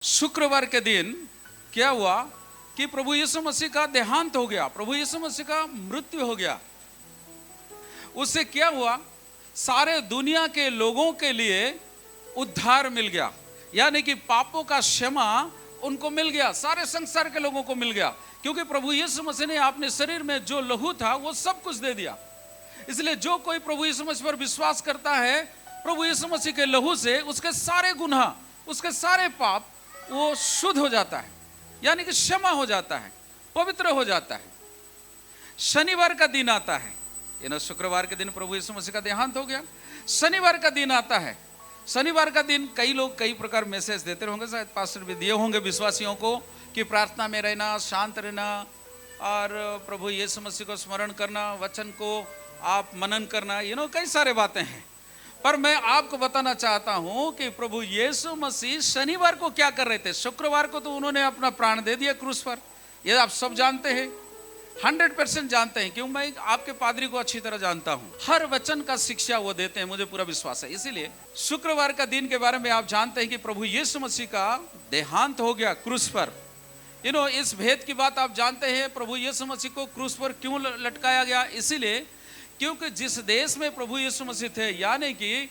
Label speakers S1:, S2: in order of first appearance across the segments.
S1: शुक्रवार के दिन क्या हुआ कि प्रभु यीशु मसीह का देहांत हो गया, प्रभु यीशु मसीह का मृत्यु हो गया। उससे क्या हुआ, सारे दुनिया के लोगों के लिए उद्धार मिल गया, यानी कि पापों का क्षमा उनको मिल गया, सारे संसार के लोगों को मिल गया, क्योंकि प्रभु यीशु मसीह ने अपने शरीर में जो लहू था वो सब कुछ दे दिया। इसलिए जो कोई प्रभु यीशु मसीह पर विश्वास करता है, प्रभु यीशु मसीह के लहू से उसके सारे गुनाह, उसके सारे पाप वो शुद्ध हो जाता है, यानी कि क्षमा हो जाता है, पवित्र हो जाता है। शनिवार का दिन आता है, शुक्रवार के दिन प्रभु यीशु मसीह का देहांत हो गया, शनिवार का दिन आता है। शनिवार का दिन कई लोग कई प्रकार मैसेज देते होंगे, शायद पास्टर भी दिए होंगे विश्वासियों को कि प्रार्थना में रहना, शांत रहना और प्रभु यीशु मसीह को स्मरण करना, वचन को आप मनन करना, कई सारे बातें हैं। पर मैं आपको बताना चाहता हूं कि प्रभु यीशु मसीह शनिवार को क्या कर रहे थे। शुक्रवार को तो उन्होंने अपना प्राण दे दिया क्रूस पर, ये आप सब जानते हैं, 100% जानते हैं, क्यों मैं आपके पादरी को अच्छी तरह जानता हूं। हर वचन का शिक्षा वो देते हैं, मुझे पूरा विश्वास है। इसीलिए शुक्रवार का दिन के बारे में आप जानते हैं कि प्रभु यीशु मसीह का देहांत हो गया क्रूस पर। इस भेद की बात आप जानते हैं, प्रभु यीशु मसीह को क्रूस पर क्यों लटकाया गया, इसीलिए क्योंकि जिस देश में प्रभु यीशु मसीह थे, यानी कि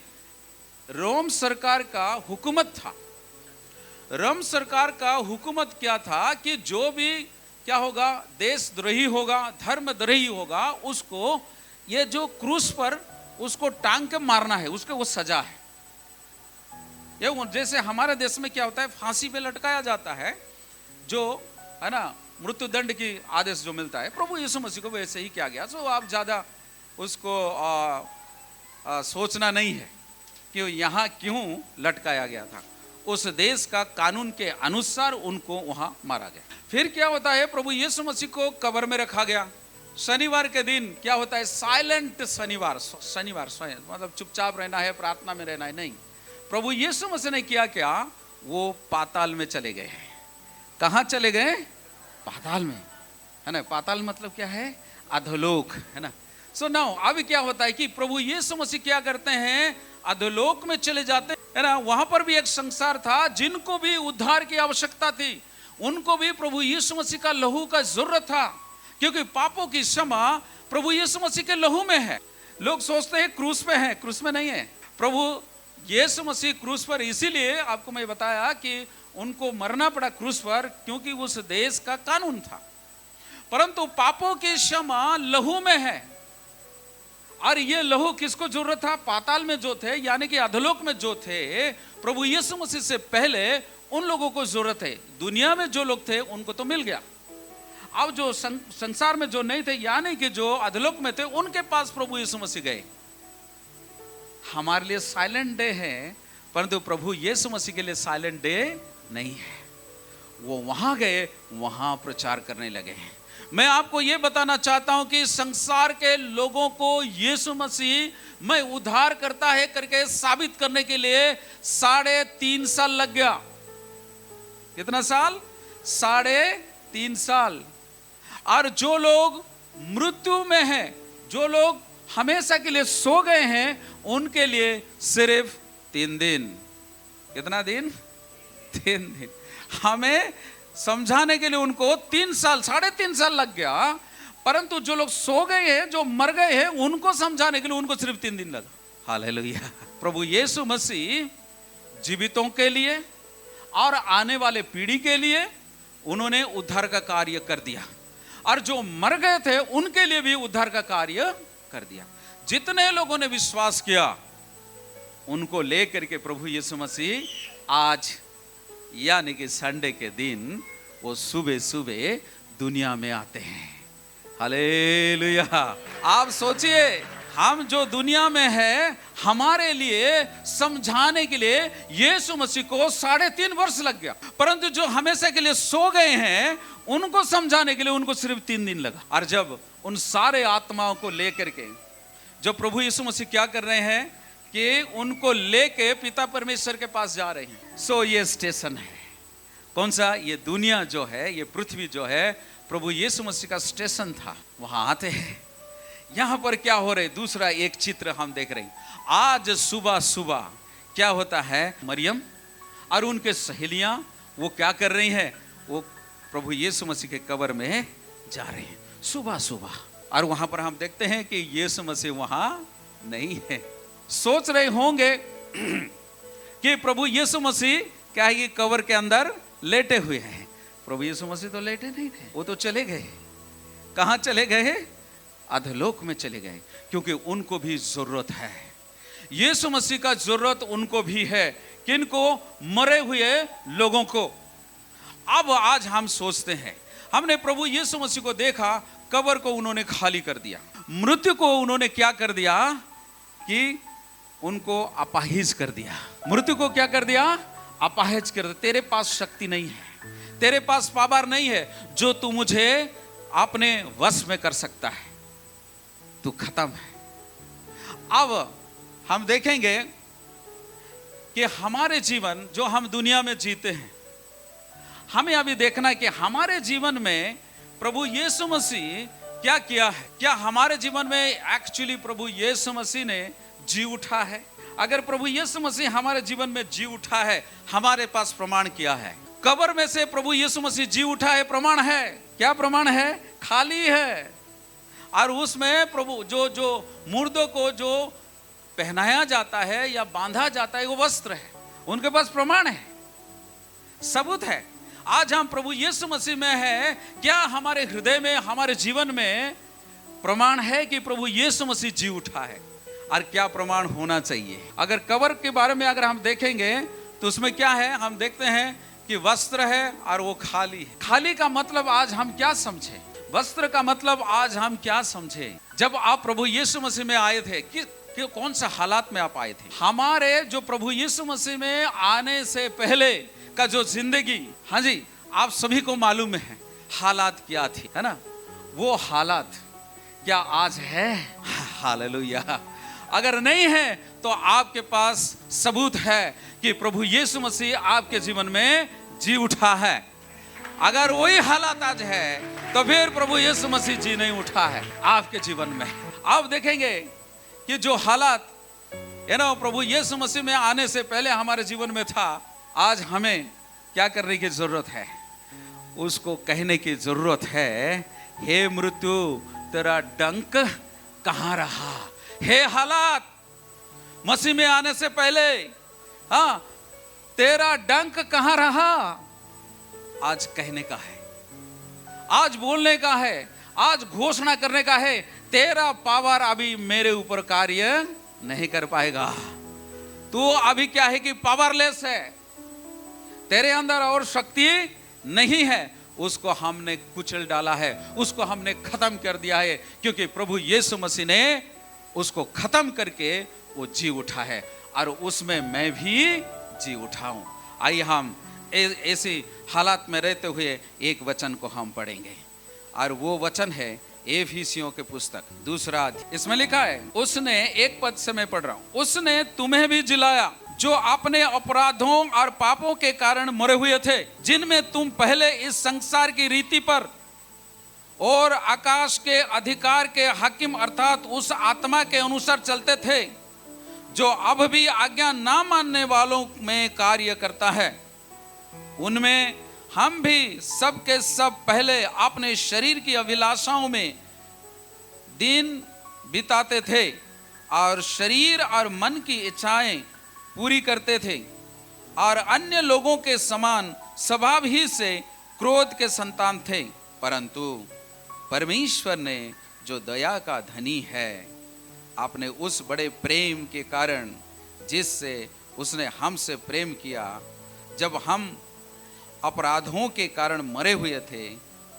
S1: रोम सरकार का हुकूमत था। रोम सरकार का हुकूमत क्या था कि जो भी क्या होगा, देशद्रोही होगा, धर्मद्रोही होगा, उसको ये जो क्रूस पर उसको टांग के मारना है, उसके वो सजा है। ये जैसे हमारे देश में क्या होता है, फांसी पे लटकाया जाता है, जो है ना मृत्यु दंड की आदेश जो मिलता है, प्रभु यीशु मसीह को वैसे ही किया गया। तो आप ज्यादा उसको सोचना नहीं है कि यहाँ क्यों लटकाया गया था। उस देश का कानून के अनुसार उनको वहां मारा गया। फिर क्या होता है, प्रभु यीशु मसीह को कब्र में रखा गया। शनिवार के दिन क्या होता है, साइलेंट शनिवार, मतलब चुपचाप रहना है, प्रार्थना में रहना है, नहीं। प्रभु यीशु मसीह ने क्या, वो पाताल में चले गए। कहाँ चले गए? पाताल में, है ना। पाताल मतलब क्या है? अधोलोक, है ना। सो नाउ अभी क्या होता है कि प्रभु यीशु मसीह क्या करते हैं, अधोलोक में चले जाते हैं ना। वहां पर भी एक संसार था जिनको भी उद्धार की आवश्यकता थी, उनको भी प्रभु यीशु मसीह का लहू का जरूरत था, क्योंकि पापों की क्षमा प्रभु यीशु मसीह के लहू में है। लोग सोचते हैं क्रूस पे है, क्रूस में नहीं है। प्रभु यीशु मसीह क्रूस पर, इसीलिए आपको मैं बताया कि उनको मरना पड़ा क्रूस पर, क्योंकि उस देश का कानून था। परंतु पापों की क्षमा लहू में है, और ये लहू किसको जरूरत था? पाताल में जो थे, यानी कि अधोलोक में जो थे, प्रभु यीशु मसीह से पहले उन लोगों को जरूरत है। दुनिया में जो लोग थे उनको तो मिल गया, अब जो संसार में जो नहीं थे, यानी कि जो अधोलोक में थे, उनके पास प्रभु यीशु मसीह गए। हमारे लिए साइलेंट डे है, परंतु प्रभु यीशु मसीह के लिए साइलेंट डे नहीं है। वो वहां गए, वहां प्रचार करने लगे हैं। मैं आपको यह बताना चाहता हूं कि संसार के लोगों को यीशु मसीह मैं उद्धार करता है करके साबित करने के लिए 3.5 साल लग गया। कितना साल? 3.5 साल। और जो लोग मृत्यु में हैं, जो लोग हमेशा के लिए सो गए हैं, उनके लिए सिर्फ 3 दिन। कितना दिन? 3 दिन। हमें समझाने के लिए उनको 3 साल, 3.5 साल लग गया, परंतु जो लोग सो गए हैं, जो मर गए हैं, उनको समझाने के लिए उनको सिर्फ 3 दिन लगा। हालेलुया। प्रभु यीशु मसीह जीवितों के लिए और आने वाले पीढ़ी के लिए उन्होंने उद्धार का कार्य कर दिया, और जो मर गए थे उनके लिए भी उद्धार का कार्य कर दिया। जितने लोगों ने विश्वास किया, उनको लेकर के प्रभु यीशु मसीह आज, यानी कि संडे के दिन, वो सुबह सुबह दुनिया में आते हैं। हालेलुया। आप सोचिए, हम जो दुनिया में है, हमारे लिए समझाने के लिए यीशु मसीह को 3.5 वर्ष लग गया, परंतु जो हमेशा के लिए सो गए हैं, उनको समझाने के लिए उनको सिर्फ 3 दिन लगा। और जब उन सारे आत्माओं को लेकर के जो प्रभु यीशु मसीह क्या कर रहे हैं कि उनको लेके पिता परमेश्वर के पास जा रहे हैं। सो ये स्टेशन है, कौन सा? ये दुनिया जो है, ये पृथ्वी जो है, प्रभु यीशु मसीह का स्टेशन था। वहां आते हैं। यहां पर क्या हो रहा है, दूसरा एक चित्र हम देख रहे हैं। आज सुबह सुबह क्या होता है, मरियम और उनके सहेलियां वो क्या कर रही हैं? वो प्रभु यीशु मसीह के कब्र में जा रहे हैं सुबह सुबह। और वहां पर हम देखते हैं कि यीशु मसीह वहां नहीं है। सोच रहे होंगे कि प्रभु यीशु मसीह क्या है कि कब्र के अंदर लेटे हुए हैं। प्रभु यीशु मसीह तो लेटे नहीं थे, वो तो चले गए। कहां चले गए? अधोलोक में चले गए, क्योंकि उनको भी जरूरत है। यीशु मसीह का जरूरत उनको भी है। किनको? मरे हुए लोगों को। अब आज हम सोचते हैं, हमने प्रभु यीशु मसीह को देखा, कब्र को उन्होंने खाली कर दिया, मृत्यु को उन्होंने क्या कर दिया कि उनको अपाहिज कर दिया। मृत्यु को क्या कर दिया? अपाहिज कर दिया। तेरे पास शक्ति नहीं है, तेरे पास पावर नहीं है जो तू मुझे अपने वश में कर सकता है, तू खत्म है। अब हम देखेंगे कि हमारे जीवन जो हम दुनिया में जीते हैं, हमें अभी देखना है कि हमारे जीवन में प्रभु यीशु मसीह क्या किया है। क्या हमारे जीवन में एक्चुअली प्रभु यीशु मसीह ने जी उठा है? अगर प्रभु यीशु मसीह हमारे जीवन में जी उठा है, हमारे पास प्रमाण क्या है? कब्र में से प्रभु यीशु मसीह जी उठा है, प्रमाण है। क्या प्रमाण है? खाली है। और उसमें प्रभु जो मुर्दों को जो पहनाया जाता है या बांधा जाता है, वो वस्त्र है, उनके पास प्रमाण है, सबूत है। आज हम प्रभु यीशु मसीह में है, क्या हमारे हृदय में, हमारे जीवन में प्रमाण है कि प्रभु यीशु मसीह जी उठा है? और क्या प्रमाण होना चाहिए? अगर कब्र के बारे में अगर हम देखेंगे तो उसमें क्या है? हम देखते हैं कि वस्त्र है और वो खाली है। खाली का मतलब आज हम क्या समझे? वस्त्र का मतलब आज हम क्या समझे? जब आप प्रभु यीशु मसीह में आए थे, कि कौन सा हालात में आप आए थे? हमारे जो प्रभु यीशु मसीह में आने से पहले का जो जिंदगी, हाँ जी, आप सभी को मालूम है हालात क्या थी, है ना? वो हालात क्या आज है? हालेलुया। अगर नहीं है तो आपके पास सबूत है कि प्रभु यीशु मसीह आपके जीवन में जी उठा है। अगर वही हालात आज है तो फिर प्रभु यीशु मसीह जी नहीं उठा है आपके जीवन में। आप देखेंगे कि जो हालात प्रभु यीशु मसीह में आने से पहले हमारे जीवन में था, आज हमें क्या करने की जरूरत है? उसको कहने की जरूरत है, हे मृत्यु तेरा डंक कहां रहा? हे हालात, मसीह में आने से पहले हाँ, तेरा डंक कहां रहा? आज कहने का है, आज बोलने का है, आज घोषणा करने का है, तेरा पावर अभी मेरे ऊपर कार्य नहीं कर पाएगा। तू अभी क्या है कि पावरलेस है, तेरे अंदर और शक्ति नहीं है। उसको हमने कुचल डाला है, उसको हमने खत्म कर दिया है, क्योंकि प्रभु यीशु मसीह ने उसको खत्म करके वो जी उठा है, और उसमें मैं भी जी उठा हूं। आइए हम ऐसी हालात में रहते हुए एक वचन को हम पढ़ेंगे, और वो वचन है एफिसियों के पुस्तक 2 अध्याय। इसमें लिखा है, उसने, एक पद से मैं पढ़ रहा हूं, उसने तुम्हें भी जिलाया जो अपने अपराधों और पापों के कारण मरे हुए थे, जिनमें तुम पहले इस संसार की रीति पर और आकाश के अधिकार के हाकिम अर्थात उस आत्मा के अनुसार चलते थे, जो अब भी आज्ञा ना मानने वालों में कार्य करता है। उनमें हम भी सब के सब पहले अपने शरीर की अभिलाषाओं में दिन बिताते थे और शरीर और मन की इच्छाएं पूरी करते थे, और अन्य लोगों के समान स्वभाव ही से क्रोध के संतान थे। परंतु परमेश्वर ने जो दया का धनी है, अपने उस बड़े प्रेम के कारण जिससे उसने हमसे प्रेम किया, जब हम अपराधों के कारण मरे हुए थे,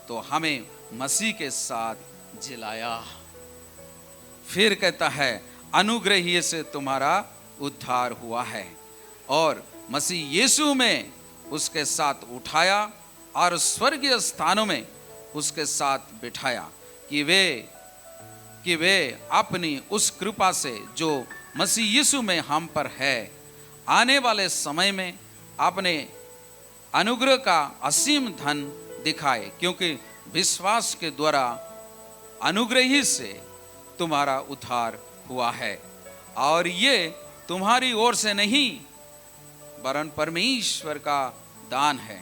S1: तो हमें मसीह के साथ जिलाया। फिर कहता है, अनुग्रह ही से तुम्हारा उद्धार हुआ है, और मसीह यीशु में उसके साथ उठाया और स्वर्गीय स्थानों में उसके साथ बिठाया, कि वे अपनी उस कृपा से जो मसीह यीशु में हम पर है, आने वाले समय में अपने अनुग्रह का असीम धन दिखाए, क्योंकि विश्वास के द्वारा अनुग्रह ही से तुम्हारा उद्धार हुआ है, और ये तुम्हारी ओर से नहीं वरन परमेश्वर का दान है।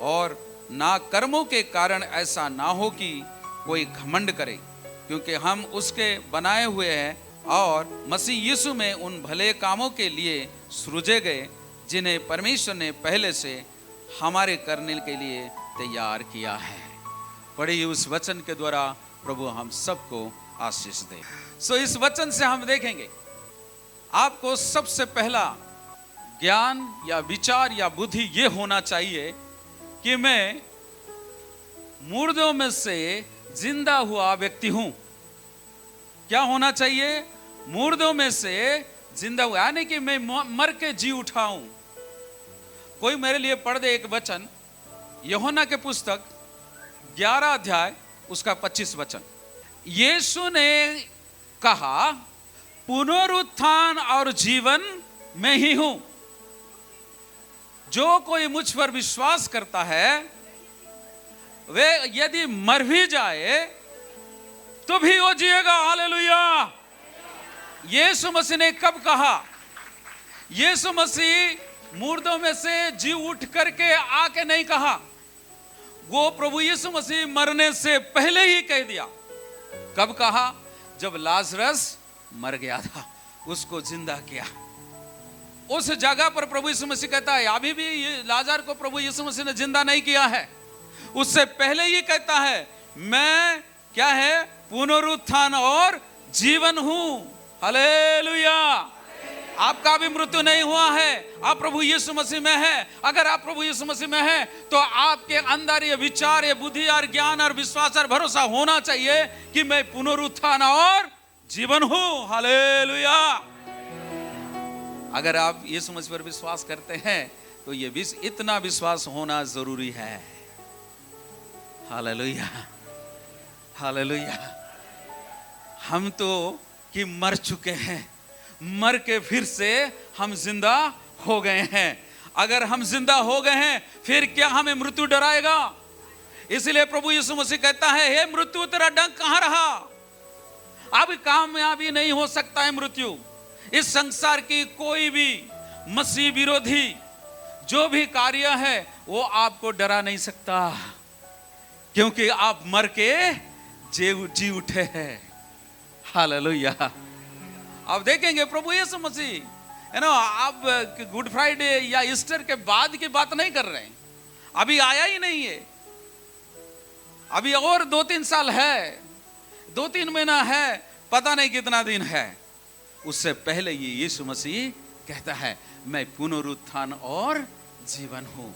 S1: और ना कर्मों के कारण ऐसा ना हो कि कोई घमंड करे, क्योंकि हम उसके बनाए हुए हैं और मसीह यीशु में उन भले कामों के लिए सृजे गए जिन्हें परमेश्वर ने पहले से हमारे करने के लिए तैयार किया है। पढ़िए उस वचन के द्वारा प्रभु हम सबको आशीष दे। सो इस वचन से हम देखेंगे आपको सबसे पहला ज्ञान या विचार या बुद्धि ये होना चाहिए कि मैं मुर्दों में से जिंदा हुआ व्यक्ति हूं। क्या होना चाहिए? मुर्दों में से जिंदा हुआ, यानी कि मैं मर के जी उठा हूं। कोई मेरे लिए पढ़ दे एक वचन, यूहन्ना के पुस्तक 11 अध्याय उसका 25 वचन। यीशु ने कहा, पुनरुत्थान और जीवन मैं ही हूं। जो कोई मुझ पर विश्वास करता है वे यदि मर भी जाए तो भी वो जिएगा। हालेलुया। यीशु मसीह ने कब कहा? यीशु मसीह मुर्दों में से जी उठ करके आके नहीं कहा, वो प्रभु यीशु मसीह मरने से पहले ही कह दिया। कब कहा? जब लाजरस मर गया था, उसको जिंदा किया। उस जगह पर प्रभु यीशु मसीह कहता है, अभी भी लाजर को प्रभु यीशु मसीह ने जिंदा नहीं किया है। उससे पहले ही कहता है, मैं क्या है? पुनरुत्थान और जीवन हूं। हालेलुया। आपका भी मृत्यु नहीं हुआ है, आप प्रभु यीशु मसीह में है। अगर आप प्रभु यीशु मसीह में है तो आपके अंदर ये विचार, ये बुद्धि और ज्ञान और विश्वास और भरोसा होना चाहिए कि मैं पुनरुत्थान और जीवन हूं। हालेलुया। अगर आप यीशु मसीह पर विश्वास करते हैं तो ये इतना विश्वास होना जरूरी है। हालेलुया। हालेलुया। हम तो कि मर चुके हैं, मर के फिर से हम जिंदा हो गए हैं। अगर हम जिंदा हो गए हैं फिर क्या हमें मृत्यु डराएगा? इसलिए प्रभु यीशु मसीह कहता है, हे मृत्यु तेरा डंक कहां रहा? अब कामयाबी नहीं हो सकता है मृत्यु। इस संसार की कोई भी मसीह विरोधी जो भी कार्य है वो आपको डरा नहीं सकता, क्योंकि आप मर के जी उठे हैं। हालेलुया। अब देखेंगे प्रभु यीशु मसीह, है ना, आप गुड फ्राइडे या ईस्टर के बाद की बात नहीं कर रहे हैं, अभी आया ही नहीं है। अभी और 2-3 साल है, 2-3 महीना है, पता नहीं कितना दिन है। उससे पहले ये यीशु मसीह कहता है, मैं पुनरुत्थान और जीवन हूं।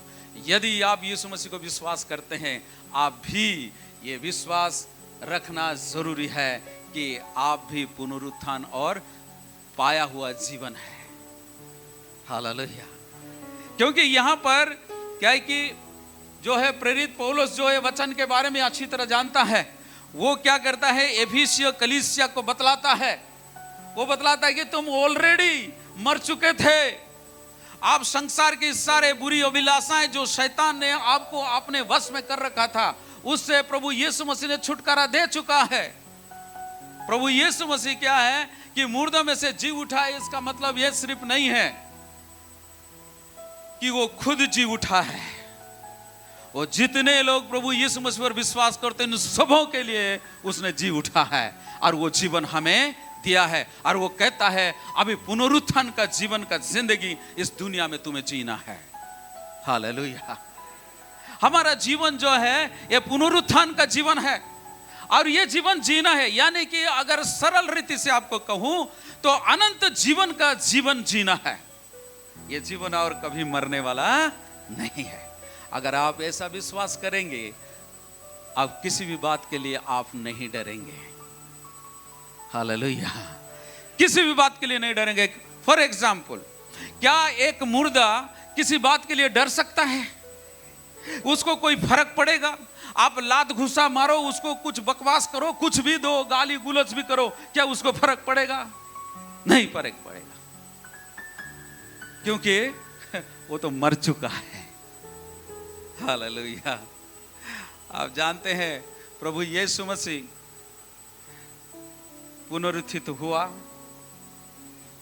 S1: यदि आप यीशु मसीह को विश्वास करते हैं, आप भी ये विश्वास रखना जरूरी है कि आप भी पुनरुत्थान और पाया हुआ जीवन है। हालेलुया। क्योंकि यहां पर क्या है कि जो है प्रेरित पौलुस जो है वचन के बारे में अच्छी तरह जानता है, वो क्या करता है? एफिसियों कलीसिया को बतलाता है। वो बतलाता है कि तुम ऑलरेडी मर चुके थे। आप संसार की सारे बुरी अभिलाषाएं जो शैतान ने आपको अपने वश में कर रखा था, उससे प्रभु यीशु मसीह ने छुटकारा दे चुका है। प्रभु यीशु मसीह क्या है कि मुर्दों में से जी उठा है। इसका मतलब यह सिर्फ नहीं है कि वो खुद जी उठा है, वो जितने लोग प्रभु यीशु मसीह पर विश्वास करते हैं उन सबों के लिए उसने जी उठा है और वो जीवन हमें दिया है। और वो कहता है, अभी पुनरुत्थान का जीवन का जिंदगी इस दुनिया में तुम्हें जीना है। हालेलुया। हमारा जीवन जो है ये पुनरुत्थान का जीवन है और ये जीवन जीना है, यानी कि अगर सरल रीति से आपको कहूं तो अनंत जीवन का जीवन जीना है। ये जीवन और कभी मरने वाला नहीं है। अगर आप ऐसा विश्वास करेंगे, आप किसी भी बात के लिए आप नहीं डरेंगे। हालेलुया। किसी भी बात के लिए नहीं डरेंगे। फॉर एग्जाम्पल, क्या एक मुर्दा किसी बात के लिए डर सकता है? उसको कोई फर्क पड़ेगा? आप लात घुसा मारो, उसको कुछ बकवास करो, कुछ भी दो, गाली गुलच भी करो, क्या उसको फर्क पड़ेगा? नहीं फर्क पड़ेगा, क्योंकि वो तो मर चुका है। हालेलुया। आप जानते हैं प्रभु यीशु मसीह पुनरुत्थित हुआ।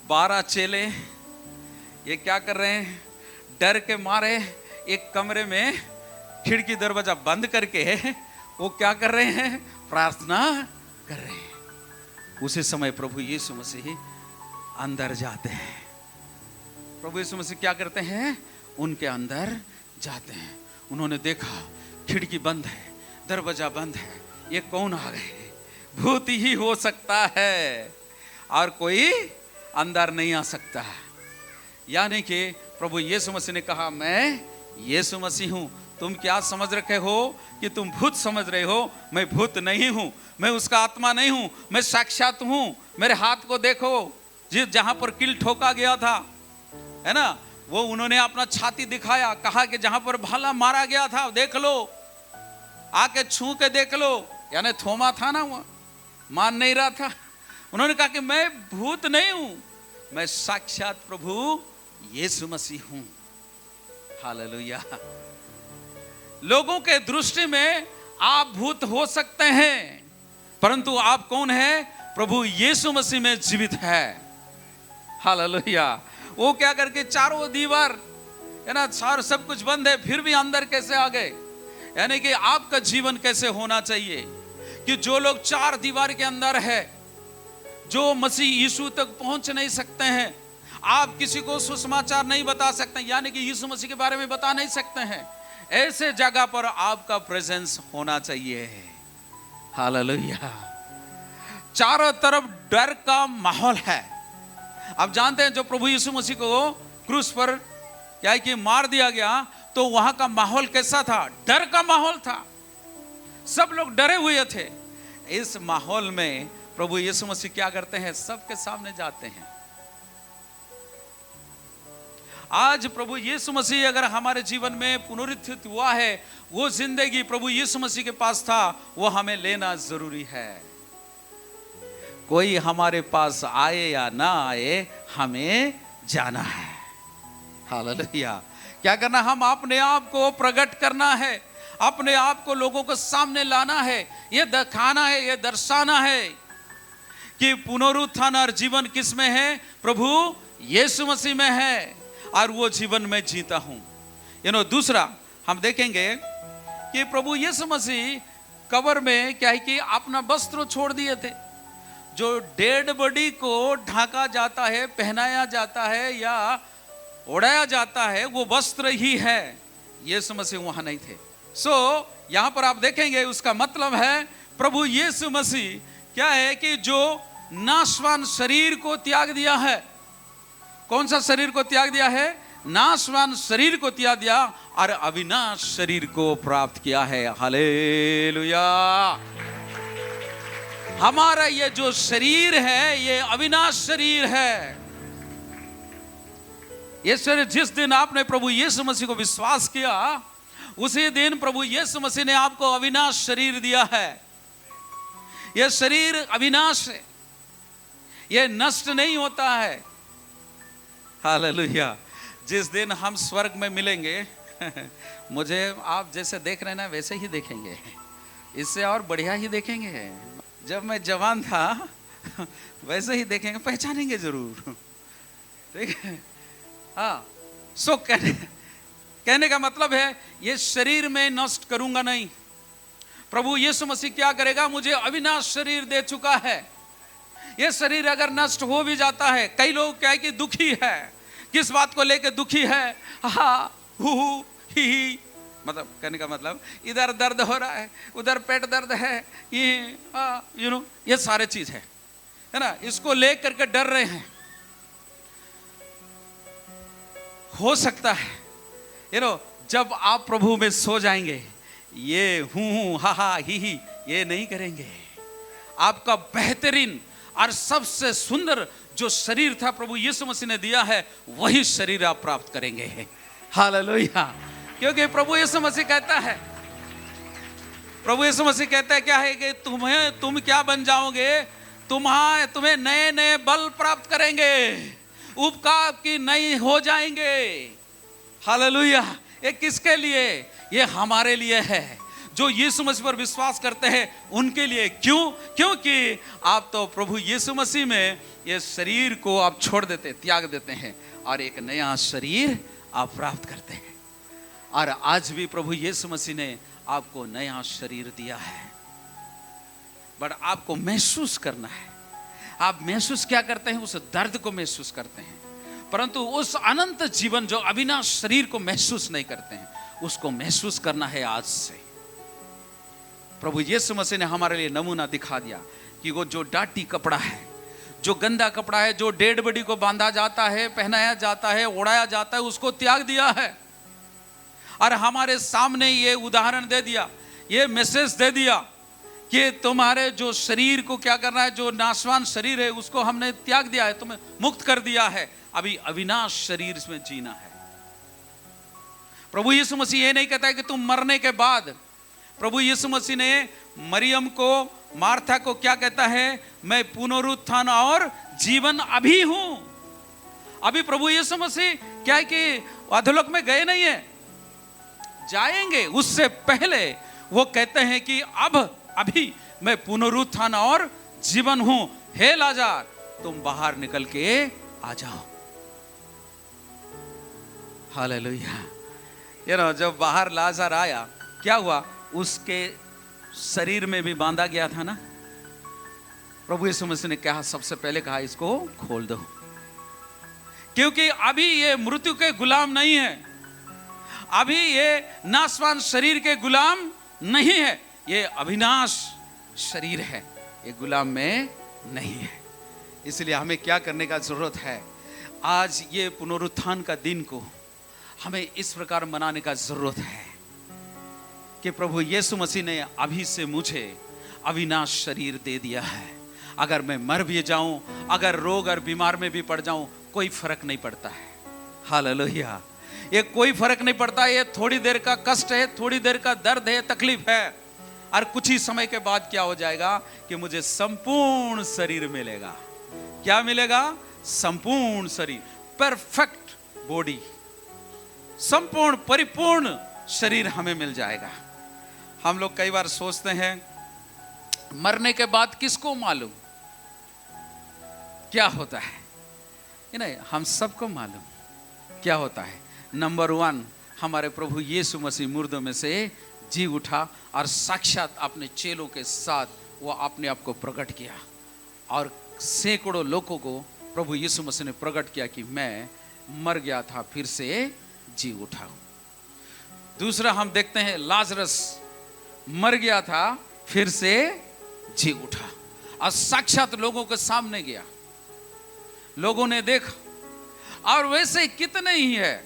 S1: 12 चेले ये क्या कर रहे हैं? डर के मारे एक कमरे में खिड़की दरवाजा बंद करके वो क्या कर रहे हैं? प्रार्थना कर रहे हैं। उसी समय प्रभु यीशु मसीह अंदर जाते हैं। प्रभु यीशु मसीह क्या करते हैं? उनके अंदर जाते हैं। उन्होंने देखा खिड़की बंद है, दरवाजा बंद है, ये कौन आ गए? भूत ही हो सकता है और कोई अंदर नहीं आ सकता। यानी कि प्रभु यीशु मसीह ने कहा, मैं यीशु मसीह हूं। तुम क्या समझ रखे हो कि तुम भूत समझ रहे हो? मैं भूत नहीं हूं, मैं उसका आत्मा नहीं हूं, मैं साक्षात हूं। मेरे हाथ को देखो, जहां पर कील ठोका गया था, है ना, वो उन्होंने अपना छाती दिखाया, कहा कि जहां पर भाला मारा गया था देख लो, आके छू के देख लो। यानी थोमा था ना, वो मान नहीं रहा था। उन्होंने कहा कि मैं भूत नहीं हूं, मैं साक्षात प्रभु यीशु मसीह हूं। हालेलुया। लोगों के दृष्टि में आप भूत हो सकते हैं, परंतु आप कौन है? प्रभु यीशु मसीह में जीवित है। हालेलुया। वो क्या करके चारों दीवार, है ना, सार सब कुछ बंद है, फिर भी अंदर कैसे आ गए? यानी कि आपका जीवन कैसे होना चाहिए कि जो लोग चार दीवार के अंदर है, जो मसीह यीशु तक पहुंच नहीं सकते हैं, आप किसी को सुसमाचार नहीं बता सकते, यानी कि यीशु मसीह के बारे में बता नहीं सकते हैं, ऐसे जगह पर आपका प्रेजेंस होना चाहिए। हालेलुया। चारों तरफ डर का माहौल है। आप जानते हैं, जो प्रभु यीशु मसीह को क्रूस पर क्या है कि मार दिया गया, तो वहां का माहौल कैसा था? डर का माहौल था। सब लोग डरे हुए थे। इस माहौल में प्रभु यीशु मसीह क्या करते हैं? सबके सामने जाते हैं। आज प्रभु यीशु मसीह अगर हमारे जीवन में पुनरुत्थित हुआ है, वो जिंदगी प्रभु यीशु मसीह के पास था, वो हमें लेना जरूरी है। कोई हमारे पास आए या ना आए, हमें जाना है। हालेलुया। क्या करना? हम अपने आप को प्रकट करना है, अपने आप को लोगों को सामने लाना है, ये दिखाना है, ये दर्शाना है कि पुनरुत्थान और जीवन किस में है? प्रभु यीशु मसीह में है, और वो जीवन में जीता हूं। दूसरा हम देखेंगे कि प्रभु यीशु मसीह कब्र में क्या है कि अपना वस्त्र छोड़ दिए थे। जो डेड बॉडी को ढाका जाता है, पहनाया जाता है या ओढ़ाया जाता है, वो वस्त्र ही है। यीशु मसीह वहां नहीं थे। यहां पर आप देखेंगे, उसका मतलब है प्रभु यीशु मसीह क्या है कि जो नाशवान शरीर को त्याग दिया है। कौन सा शरीर को त्याग दिया है? नाशवान शरीर को त्याग दिया और अविनाश शरीर को प्राप्त किया है। हालेलुया। हमारा ये जो शरीर है, ये अविनाश शरीर है। ये शरीर, जिस दिन आपने प्रभु यीशु मसीह को विश्वास किया, उसी दिन प्रभु यीशु मसीह ने आपको अविनाश शरीर दिया है। यह शरीर अविनाश है, यह नष्ट नहीं होता है। हालेलुया। जिस दिन हम स्वर्ग में मिलेंगे, मुझे आप जैसे देख रहे हैं ना, वैसे ही देखेंगे, इससे और बढ़िया ही देखेंगे। जब मैं जवान था वैसे ही देखेंगे, पहचानेंगे जरूर। ठीक है। हाँ। कहने का मतलब है, ये शरीर में नष्ट करूंगा नहीं। प्रभु यीशु मसीह क्या करेगा? मुझे अविनाश शरीर दे चुका है। ये शरीर अगर नष्ट हो भी जाता है, कई लोग क्या है कि दुखी है। किस बात को लेकर दुखी है? हा हु ही, मतलब कहने का मतलब इधर दर्द हो रहा है, उधर पेट दर्द है, ये ये सारे चीज है ना, इसको लेकर के डर रहे हैं। हो सकता है जब आप प्रभु में सो जाएंगे, ये हूं हा हा ही ये नहीं करेंगे। आपका बेहतरीन और सबसे सुंदर जो शरीर था प्रभु यीशु मसीह ने दिया है, वही शरीर आप प्राप्त करेंगे। हालेलुया। क्योंकि प्रभु यीशु मसीह कहता है, क्या है कि तुम क्या बन जाओगे? तुम्हें नए नए बल प्राप्त करेंगे, उपकार की नई हो जाएंगे। हालेलुया। ये किसके लिए? ये हमारे लिए है, जो यीशु मसीह पर विश्वास करते हैं उनके लिए। क्यों? क्योंकि आप तो प्रभु यीशु मसीह में ये शरीर को आप छोड़ देते, त्याग देते हैं, और एक नया शरीर आप प्राप्त करते हैं। और आज भी प्रभु यीशु मसीह ने आपको नया शरीर दिया है, बट आपको महसूस करना है। आप महसूस क्या करते हैं? उस दर्द को महसूस करते हैं, परंतु उस अनंत जीवन जो अविनाश शरीर को महसूस नहीं करते हैं, उसको महसूस करना है आज से। प्रभु यीशु मसीह ने हमारे लिए नमूना दिखा दिया कि वो जो डाटी कपड़ा है, जो गंदा कपड़ा है, जो डेड बॉडी को बांधा जाता है, पहनाया जाता है, ओढ़ाया जाता है, उसको त्याग दिया है और हमारे सामने ये उदाहरण दे दिया, ये मैसेज दे दिया कि तुम्हारे जो शरीर को क्या करना है, जो नाशवान शरीर है उसको हमने त्याग दिया है, तुम्हें मुक्त कर दिया है, अभी अविनाश शरीर में जीना है। प्रभु यीशु मसीह ये नहीं कहता है कि तुम मरने के बाद, प्रभु यीशु मसीह ने मरियम को, मार्था को क्या कहता है? मैं पुनरुत्थान और जीवन अभी हूं। अभी प्रभु यीशु मसीह क्या है कि अधोलोक में गए नहीं है, जाएंगे। उससे पहले वो कहते हैं कि अभी मैं पुनरुत्थान और जीवन हूं, हे लाज़र तुम बाहर निकल के आ जाओ। हालेलुया। जब बाहर लाज़र आया, क्या हुआ? उसके शरीर में भी बांधा गया था ना। प्रभु यीशु मसीह ने कहा, सबसे पहले कहा इसको खोल दो, क्योंकि अभी ये मृत्यु के गुलाम नहीं है, अभी ये नाशवान शरीर के गुलाम नहीं है, ये अविनाश शरीर है, ये गुलाम में नहीं है। इसलिए हमें क्या करने का जरूरत है? आज ये पुनरुत्थान का दिन को हमें इस प्रकार मनाने का जरूरत है कि प्रभु यीशु मसीह ने अभी से मुझे अविनाश शरीर दे दिया है। अगर मैं मर भी जाऊं, अगर रोग और बीमार में भी पड़ जाऊं, कोई फर्क नहीं पड़ता है। हालेलुया। ये कोई फर्क नहीं पड़ता। ये थोड़ी देर का कष्ट है, थोड़ी देर का दर्द है, तकलीफ है, और कुछ ही समय के बाद क्या हो जाएगा कि मुझे संपूर्ण शरीर मिलेगा। क्या मिलेगा? संपूर्ण शरीर, परफेक्ट बॉडी, संपूर्ण परिपूर्ण शरीर हमें मिल जाएगा। हम लोग कई बार सोचते हैं मरने के बाद किसको मालूम क्या होता है? नहीं, हम सबको मालूम क्या होता है। नंबर 1, हमारे प्रभु यीशु मसीह मुर्दों में से जी उठा और साक्षात अपने चेलों के साथ वो अपने आप को प्रकट किया, और सैकड़ों लोगों को प्रभु यीशु मसीह ने प्रकट किया कि मैं मर गया था, फिर से जी उठा। दूसरा हम देखते हैं लाजरस मर गया था, फिर से जी उठा, और साक्षात लोगों के सामने गया, लोगों ने देखा। और वैसे कितने ही है,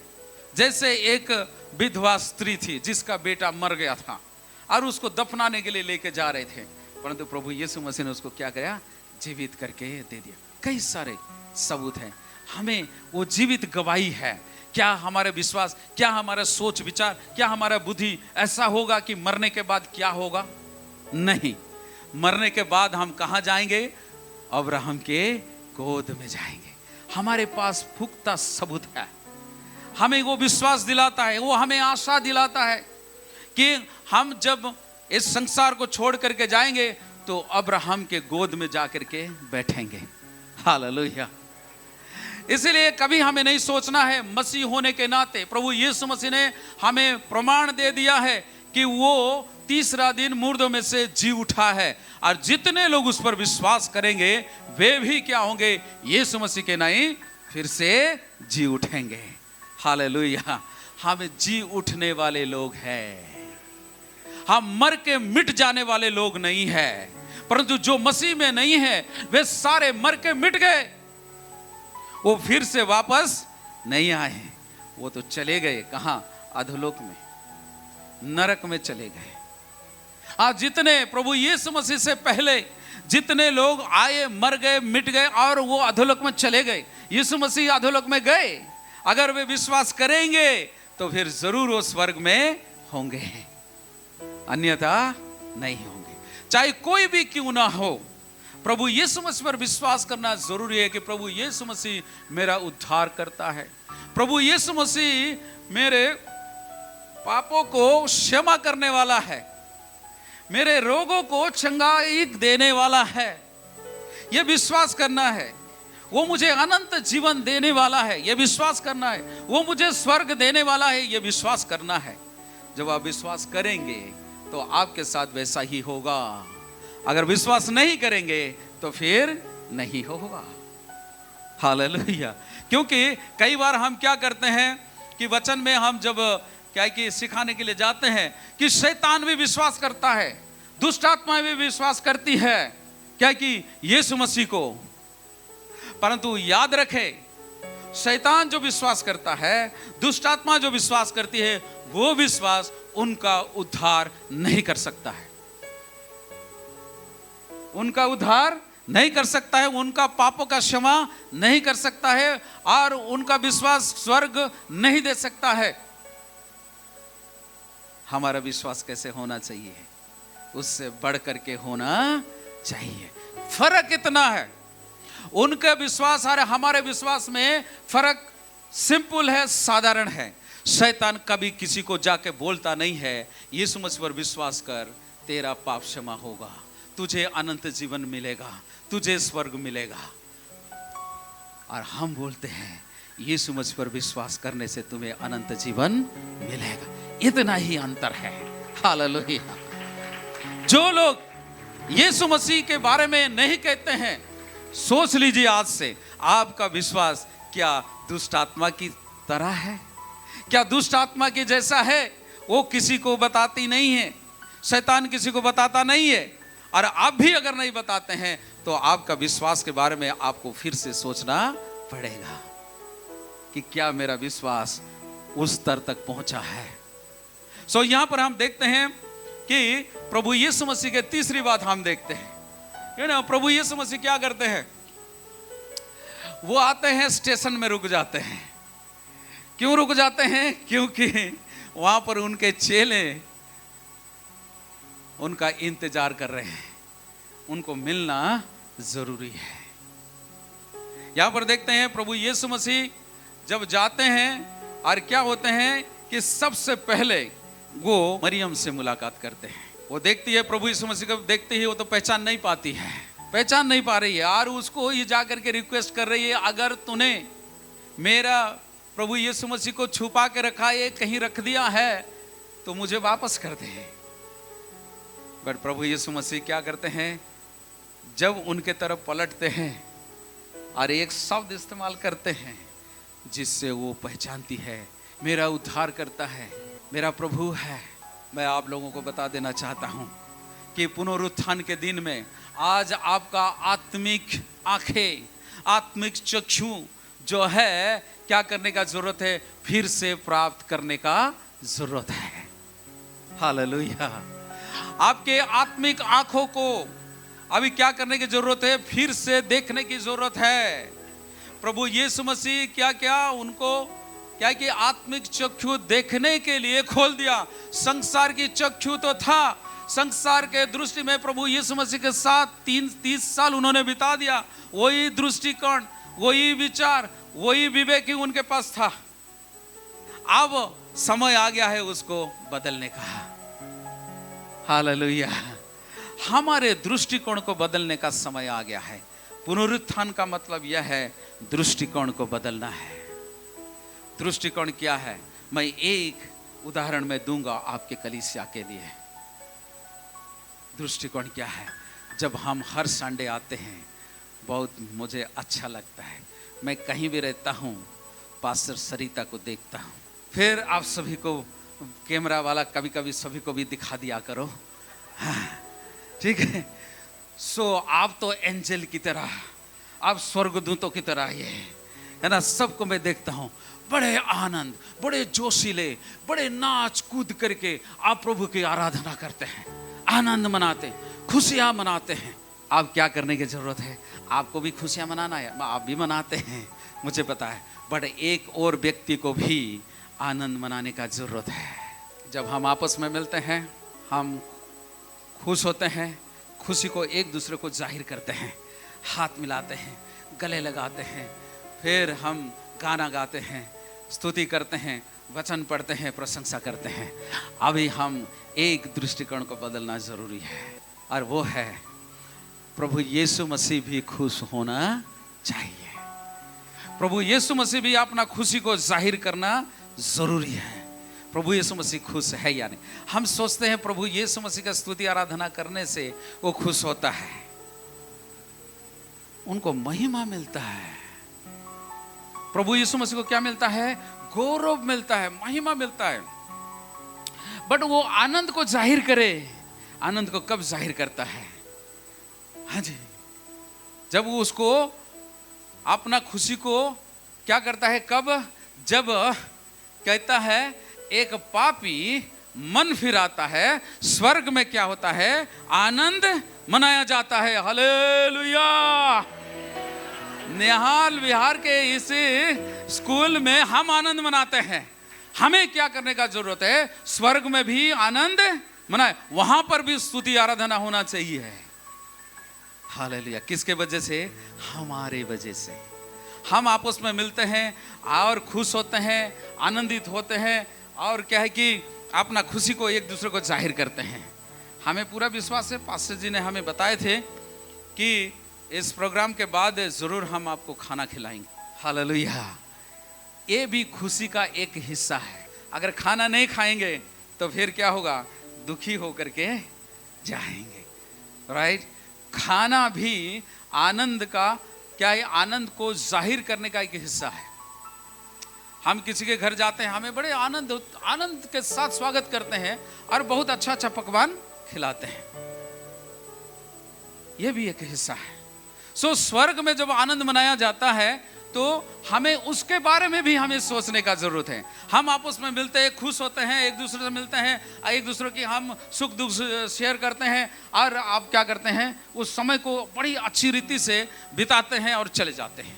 S1: जैसे एक विधवा स्त्री थी जिसका बेटा मर गया था और उसको दफनाने के लिए लेके जा रहे थे, परंतु प्रभु यीशु मसीह ने उसको क्या किया? जीवित करके दे दिया। कई सारे सबूत हैं, हमें वो जीवित गवाही है। क्या हमारे विश्वास, क्या हमारा सोच विचार, क्या हमारा बुद्धि ऐसा होगा कि मरने के बाद क्या होगा? नहीं। मरने के बाद हम कहाँ जाएंगे? अब्राहम के गोद में जाएंगे। हमारे पास पुख्ता सबूत है, हमें वो विश्वास दिलाता है, वो हमें आशा दिलाता है कि हम जब इस संसार को छोड़ करके जाएंगे तो अब्राहम के गोद में जाकर के बैठेंगे। हालेलुया। इसलिए कभी हमें नहीं सोचना है, मसीह होने के नाते प्रभु यीशु मसीह ने हमें प्रमाण दे दिया है कि वो तीसरा दिन मुर्दों में से जी उठा है, और जितने लोग उस पर विश्वास करेंगे वे भी क्या होंगे? यीशु मसीह के नहीं फिर से जी उठेंगे। हालेलुया। हम जी उठने वाले लोग हैं, हम मर के मिट जाने वाले लोग नहीं हैं। परंतु जो मसीह में नहीं है वे सारे मर के मिट गए, वो फिर से वापस नहीं आए, वो तो चले गए कहां? अधोलोक में, नरक में चले गए। आज जितने प्रभु यीशु मसीह से पहले जितने लोग आए, मर गए, मिट गए और वो अधोलोक में चले गए, यीशु मसीह अधोलोक में गए, अगर वे विश्वास करेंगे तो फिर जरूर वो स्वर्ग में होंगे, अन्यथा नहीं होंगे। चाहे कोई भी क्यों ना हो, प्रभु यीशु मसीह पर विश्वास करना जरूरी है कि प्रभु यीशु मसीह मेरा उद्धार करता है, प्रभु यीशु मसीह मेरे पापों को क्षमा करने वाला है, मेरे रोगों को चंगाई देने वाला है। यह विश्वास करना है। वो मुझे अनंत जीवन देने वाला है, ये विश्वास करना है। वो मुझे स्वर्ग देने वाला है, ये विश्वास करना है। जब आप विश्वास करेंगे तो आपके साथ वैसा ही होगा। अगर विश्वास नहीं करेंगे तो फिर नहीं होगा। हालेलुया। क्योंकि कई बार हम क्या करते हैं कि वचन में हम जब क्या कि सिखाने के लिए जाते हैं कि शैतान भी विश्वास करता है, दुष्ट आत्माएं भी विश्वास करती है क्या कि यीशु मसीह को। परंतु याद रखें, शैतान जो विश्वास करता है, दुष्ट आत्मा जो विश्वास करती है, वो विश्वास उनका उद्धार नहीं कर सकता है, उनका उद्धार नहीं कर सकता है, उनका पापों का क्षमा नहीं कर सकता है, और उनका विश्वास स्वर्ग नहीं दे सकता है। हमारा विश्वास कैसे होना चाहिए? उससे बढ़ करके होना चाहिए। फर्क इतना है, उनका विश्वास और हमारे विश्वास में फर्क सिंपल है, साधारण है। शैतान कभी किसी को जाके बोलता नहीं है यीशु मसीह पर विश्वास कर, तेरा पाप क्षमा होगा, तुझे अनंत जीवन मिलेगा, तुझे स्वर्ग मिलेगा। और हम बोलते हैं यीशु मसीह पर विश्वास करने से तुम्हें अनंत जीवन मिलेगा। इतना ही अंतर है। हालेलुया। जो लोग यीशु मसीह के बारे में नहीं कहते हैं, सोच लीजिए आज से आपका विश्वास क्या दुष्ट आत्मा की तरह है? क्या दुष्ट आत्मा की जैसा है? वो किसी को बताती नहीं है, शैतान किसी को बताता नहीं है। और आप भी अगर नहीं बताते हैं तो आपका विश्वास के बारे में आपको फिर से सोचना पड़ेगा कि क्या मेरा विश्वास उस स्तर तक पहुंचा है। सो यहां पर हम देखते हैं कि प्रभु यीशु मसीह के तीसरी बात हम देखते हैं, प्रभु यीशु मसीह क्या करते हैं? वो आते हैं, स्टेशन में रुक जाते हैं। क्यों रुक जाते हैं? क्योंकि वहां पर उनके चेले उनका इंतजार कर रहे हैं, उनको मिलना जरूरी है। यहां पर देखते हैं प्रभु यीशु मसीह जब जाते हैं और क्या होते हैं कि सबसे पहले वो मरियम से मुलाकात करते हैं। वो देखती है प्रभु यीशु मसीह को, देखती है वो तो पहचान नहीं पाती है, पहचान नहीं पा रही है, और उसको ये जाकर के रिक्वेस्ट कर रही है, अगर तूने मेरा प्रभु यीशु मसीह को छुपा के रखा है, कहीं रख दिया है, तो मुझे वापस कर दे। बट प्रभु यीशु मसीह क्या करते हैं? जब उनके तरफ पलटते हैं और एक शब्द इस्तेमाल करते हैं जिससे वो पहचानती है मेरा उद्धार करता है, मेरा प्रभु है। मैं आप लोगों को बता देना चाहता हूं कि पुनरुत्थान के दिन में आज आपका आत्मिक आंखें, आत्मिक चक्षु जो है, क्या करने का जरूरत है? फिर से प्राप्त करने का जरूरत है। हालेलुया। आपके आत्मिक आंखों को अभी क्या करने की जरूरत है? फिर से देखने की जरूरत है। प्रभु यीशु मसीह क्या क्या उनको क्या कि आत्मिक चक्षु देखने के लिए खोल दिया। संसार की चक्षु तो था, संसार के दृष्टि में प्रभु यीशु मसीह के साथ 30 साल उन्होंने बिता दिया। वही दृष्टिकोण, वही विचार, वही विवेक ही उनके पास था। अब समय आ गया है उसको बदलने का। हालेलुया। हमारे दृष्टिकोण को बदलने का समय आ गया है। पुनरुत्थान का मतलब यह है दृष्टिकोण को बदलना है। दृष्टिकोण क्या है? मैं एक उदाहरण में दूंगा आपके कलीसिया के लिए। दृष्टिकोण क्या है? जब हम हर संडे आते हैं, बहुत मुझे अच्छा लगता है। मैं कहीं भी रहता हूँ, पास्टर सरिता को देखता हूँ। फिर आप सभी को, कैमरा वाला कभी कभी सभी को भी दिखा दिया करो, हाँ, ठीक है। सो आप तो एंजल की तरह, आप स्वर्गदूतों की तरह ये है ना, सबको मैं देखता हूँ बड़े आनंद, बड़े जोशीले, बड़े नाच कूद करके आप प्रभु की आराधना करते हैं, आनंद मनाते हैं, खुशियाँ मनाते हैं। आप क्या करने की जरूरत है? आपको भी खुशियाँ मनाना है, आप भी मनाते हैं, मुझे पता है। बट एक और व्यक्ति को भी आनंद मनाने का जरूरत है। जब हम आपस में मिलते हैं, हम खुश होते हैं, खुशी को एक दूसरे को जाहिर करते हैं, हाथ मिलाते हैं, गले लगाते हैं, फिर हम गाना गाते हैं, स्तुति करते हैं, वचन पढ़ते हैं, प्रशंसा करते हैं। अभी हम एक दृष्टिकोण को बदलना जरूरी है, और वो है प्रभु यीशु मसीह भी खुश होना चाहिए। प्रभु यीशु मसीह भी अपना खुशी को जाहिर करना जरूरी है। प्रभु यीशु मसीह खुश है या नहीं? हम सोचते हैं प्रभु यीशु मसीह का स्तुति आराधना करने से वो खुश होता है, उनको महिमा मिलता है। प्रभु यीशु मसीह को क्या मिलता है? गौरव मिलता है, महिमा मिलता है। बट वो आनंद को जाहिर करे, आनंद को कब जाहिर करता है? हाँ जी, जब वो उसको अपना खुशी को क्या करता है? कब? जब कहता है एक पापी मन फिराता है, स्वर्ग में क्या होता है? आनंद मनाया जाता है। हालेलुया। निहाल विहार के इस स्कूल में हम आनंद मनाते हैं। हमें क्या करने का जरूरत है? स्वर्ग में भी आनंद मनाए, वहां पर भी स्तुति आराधना होना चाहिए। हालेलुया। किसके वजह से? हमारे वजह से। हम आपस में मिलते हैं और खुश होते हैं, आनंदित होते हैं, और क्या है कि अपना खुशी को एक दूसरे को जाहिर करते हैं। हमें पूरा विश्वास है, पास्टर जी ने हमें बताए थे कि इस प्रोग्राम के बाद जरूर हम आपको खाना खिलाएंगे। हालेलुया। ये भी खुशी का एक हिस्सा है। अगर खाना नहीं खाएंगे तो फिर क्या होगा? दुखी होकर के जाएंगे, राइट? खाना भी आनंद का क्या है? आनंद को जाहिर करने का एक हिस्सा है। हम किसी के घर जाते हैं, हमें बड़े आनंद के साथ स्वागत करते हैं और बहुत अच्छा अच्छा पकवान खिलाते हैं। यह भी एक हिस्सा है। सो स्वर्ग में जब आनंद मनाया जाता है तो हमें उसके बारे में भी हमें सोचने का जरूरत है। हम आपस में मिलते हैं, खुश होते हैं, एक दूसरे से मिलते हैं, एक दूसरे की हम सुख दुख शेयर करते हैं, और आप क्या करते हैं? उस समय को बड़ी अच्छी रीति से बिताते हैं और चले जाते हैं।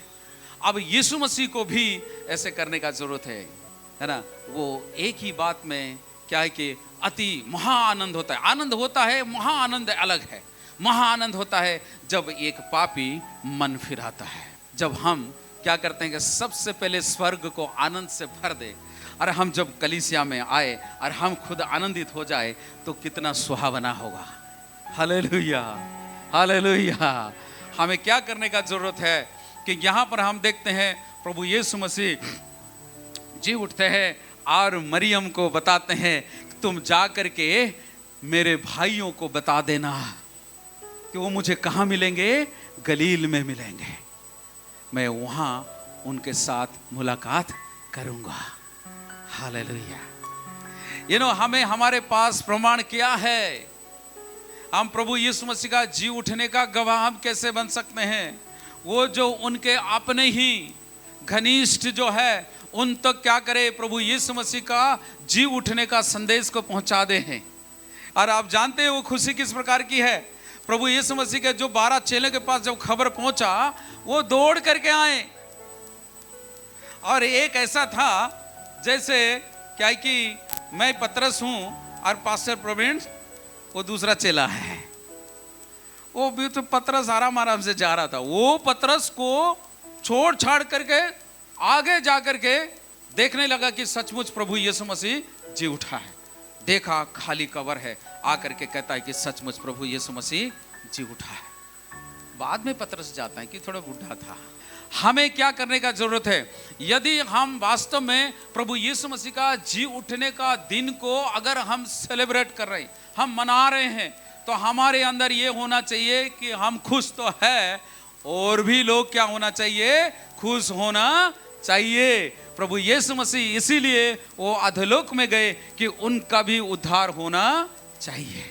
S1: अब यीशु मसीह को भी ऐसे करने का जरूरत है ना? वो एक ही बात में क्या है कि अति महा आनंद होता है। आनंद होता है, महा आनंद अलग है। महा आनंद होता है जब एक पापी मन फिराता है। जब हम क्या करते हैं कि सबसे पहले स्वर्ग को आनंद से भर दे, और हम जब कलीसिया में आए और हम खुद आनंदित हो जाए तो कितना सुहावना होगा। Hallelujah, hallelujah. हमें क्या करने का जरूरत है कि यहाँ पर हम देखते हैं प्रभु यीशु मसीह जी उठते हैं और मरियम को बताते हैं तुम जा करके मेरे भाइयों को बता देना कि वो मुझे कहाँ मिलेंगे? गलील में मिलेंगे। मैं वहां उनके साथ मुलाकात करूंगा। हालेलुया। हमें हमारे पास प्रमाण क्या है? हम प्रभु यीशु मसीह का जी उठने का गवाह हम कैसे बन सकते हैं? वो जो उनके अपने ही घनिष्ठ जो है उन तक क्या करे? प्रभु यीशु मसीह का जी उठने का संदेश को पहुंचा दे हैं। और आप जानते हैं वो खुशी किस प्रकार की है? प्रभु यीशु मसीह के जो 12 चेले के पास जब खबर पहुंचा, वो दौड़ करके आए। और एक ऐसा था जैसे क्या है कि मैं पतरस हूं और पास्टर प्रवीण वो दूसरा चेला है। वो भी तो पतरस आराम आराम से जा रहा था, वो पतरस को छोड़ छाड़ करके आगे जा करके देखने लगा कि सचमुच प्रभु यीशु मसीह जी उठा है। देखा खाली कब्र है, आकर के कहता है कि सचमुच प्रभु यीशु मसीह जी उठा है। बाद में पतरस जाता है कि थोड़ा बूढ़ा था। हमें क्या करने का जरूरत है? यदि हम वास्तव में प्रभु यीशु मसीह का जी उठने का दिन को अगर हम सेलिब्रेट कर रहे हैं, हम मना रहे हैं, तो हमारे अंदर ये होना चाहिए कि हम खुश तो है, और भी लोग क्या होना चाहिए? खुश होना चाहिए। प्रभु यीशु मसीह इसीलिए वो अधोलोक में गए कि उनका भी उद्धार होना चाहिए।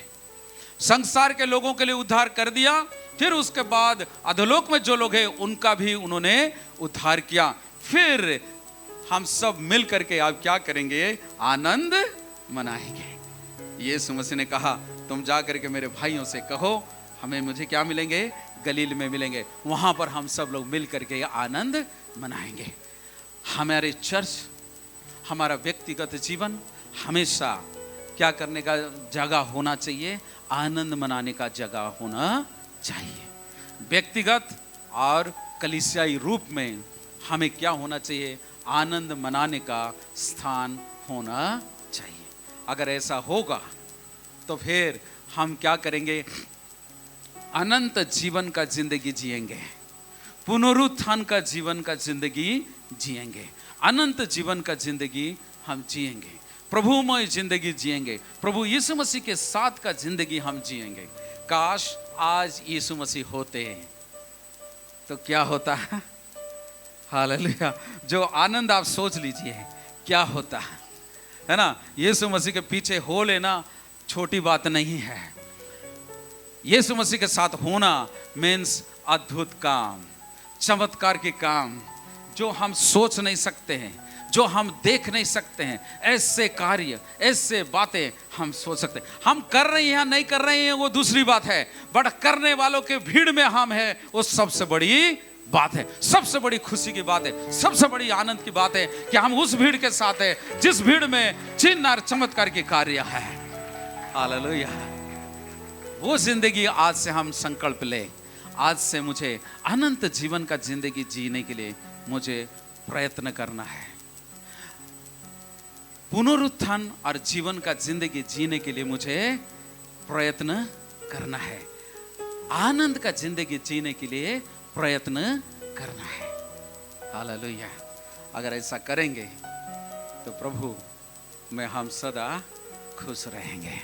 S1: संसार के लोगों के लिए उद्धार कर दिया, फिर उसके बाद अधोलोक में जो लोग हैं उनका भी उन्होंने उद्धार किया। फिर हम सब मिल करके आप क्या करेंगे? आनंद मनाएंगे। यीशु मसीह ने कहा तुम जा करके मेरे भाइयों से कहो हमें मुझे क्या मिलेंगे? गलील में मिलेंगे। वहां पर हम सब लोग मिल करके आनंद मनाएंगे। हमारे चर्च, हमारा व्यक्तिगत जीवन हमेशा क्या करने का जगह होना चाहिए? आनंद मनाने का जगह होना चाहिए। व्यक्तिगत और कलीसियाई रूप में हमें क्या होना चाहिए? आनंद मनाने का स्थान होना चाहिए। अगर ऐसा होगा तो फिर हम क्या करेंगे? अनंत जीवन का जिंदगी जिएंगे। पुनरुत्थान का जीवन का जिंदगी जिएंगे, अनंत जीवन का जिंदगी हम जिएंगे, प्रभुमय जिंदगी जिएंगे, प्रभु यीशु मसीह के साथ का जिंदगी हम जिएंगे। काश आज यीशु मसीह होते तो क्या होता है। हालेलुया। जो आनंद आप सोच लीजिए क्या होता है ना। यीशु मसीह के पीछे हो लेना छोटी बात नहीं है। यीशु मसीह के साथ होना मीन्स अद्भुत काम, चमत्कार के काम जो हम सोच नहीं सकते हैं, जो हम देख नहीं सकते हैं। ऐसे कार्य, ऐसे बातें हम सोच सकते हैं। हम कर रहे हैं या नहीं कर रहे हैं वो दूसरी बात है, बट करने वालों के भीड़ में हम हैं वो सबसे बड़ी बात है, सबसे बड़ी खुशी की बात है, सबसे बड़ी आनंद की बात है कि हम उस भीड़ के साथ हैं जिस भीड़ में चिन्ह और चमत्कार के कार्य है। हालेलुया। वो जिंदगी आज से हम संकल्प ले। आज से मुझे अनंत जीवन का जिंदगी जीने के लिए मुझे प्रयत्न करना है। पुनरुत्थान और जीवन का जिंदगी जीने के लिए मुझे प्रयत्न करना है। आनंद का जिंदगी जीने के लिए प्रयत्न करना है। हालेलुया। अगर ऐसा करेंगे तो प्रभु में हम सदा खुश रहेंगे।